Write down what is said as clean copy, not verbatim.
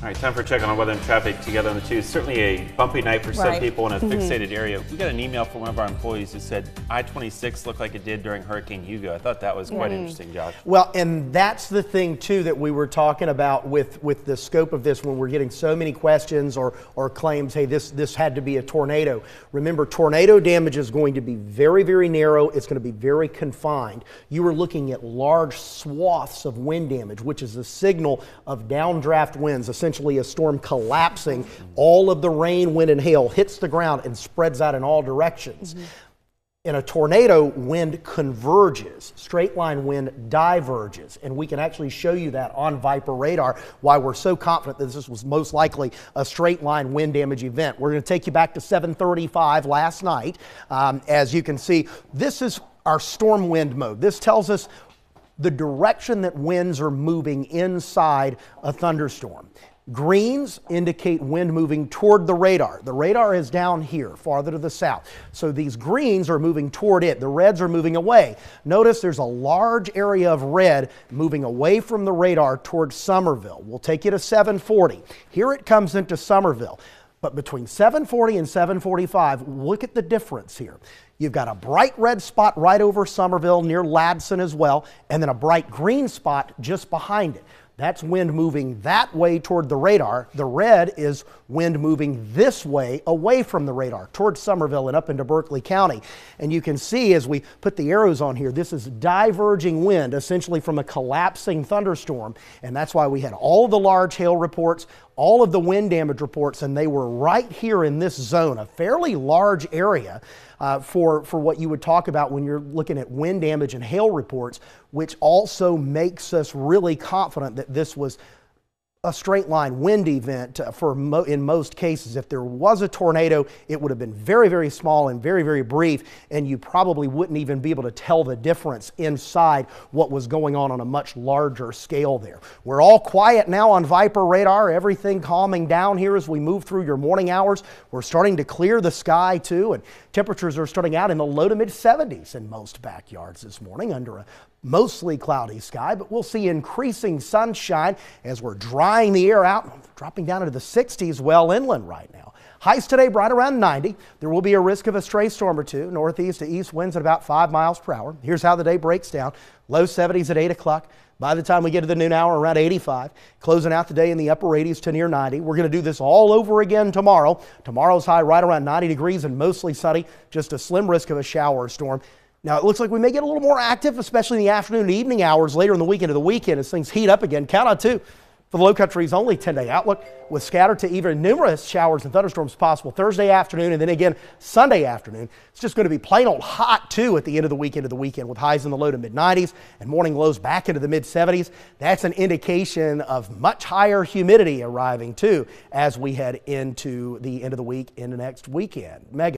All right, time for a check on weather and traffic together on the 2. Certainly a bumpy night for some people in a fixated area. We got an email from one of our employees who said I-26 looked like it did during Hurricane Hugo. I thought that was quite interesting, Josh. Well, and that's the thing, too, that we were talking about with the scope of this when we're getting so many questions or claims, hey, this had to be a tornado. Remember, tornado damage is going to be very, very narrow. It's going to be very confined. You are looking at large swaths of wind damage, which is a signal of downdraft winds, essentially a storm collapsing. All of the rain, wind, and hail hits the ground and spreads out in all directions. In a tornado, wind converges. Straight line wind diverges. And we can actually show you that on Viper radar, why we're so confident that this was most likely a straight line wind damage event. We're going to take you back to 7:35 last night. As you can see, this is our storm wind mode. This tells us the direction that winds are moving inside a thunderstorm. Greens indicate wind moving toward the radar. The radar is down here, farther to the south. So these greens are moving toward it. The reds are moving away. Notice there's a large area of red moving away from the radar toward Somerville. We'll take you to 740. Here it comes into Somerville. But between 740 and 745, look at the difference here. You've got a bright red spot right over Somerville near Ladson as well, and then a bright green spot just behind it. That's wind moving that way toward the radar. The red is wind moving this way away from the radar toward Somerville and up into Berkeley County. And you can see as we put the arrows on here, this is diverging wind essentially from a collapsing thunderstorm. And that's why we had all of the large hail reports, all of the wind damage reports, and they were right here in this zone, a fairly large area for what you would talk about when you're looking at wind damage and hail reports, which also makes us really confident that this was a straight line wind event in most cases. If there was a tornado, it would have been very, very small and very, very brief, and you probably wouldn't even be able to tell the difference inside what was going on a much larger scale there. We're all quiet now on Viper radar, everything calming down here as we move through your morning hours. We're starting to clear the sky too, and temperatures are starting out in the low to mid 70s in most backyards this morning under a mostly cloudy sky, but we'll see increasing sunshine as we're drying the air out, dropping down into the 60s well inland right now. Highs today right around 90. There will be a risk of a stray storm or two. Northeast to east winds at about 5 miles per hour. Here's how the day breaks down. Low 70s at 8 o'clock. By the time we get to the noon hour, around 85. Closing out the day in the upper 80s to near 90. We're going to do this all over again tomorrow. Tomorrow's high right around 90 degrees and mostly sunny. Just a slim risk of a shower or storm. Now, it looks like we may get a little more active, especially in the afternoon and evening hours later in the week into the weekend as things heat up again. Count on 2 for the Low Country's only 10-day outlook with scattered to even numerous showers and thunderstorms possible Thursday afternoon and then again Sunday afternoon. It's just going to be plain old hot, too, at the end of the weekend with highs in the low to mid-90s and morning lows back into the mid-70s. That's an indication of much higher humidity arriving, too, as we head into the end of the week into next weekend. Megan.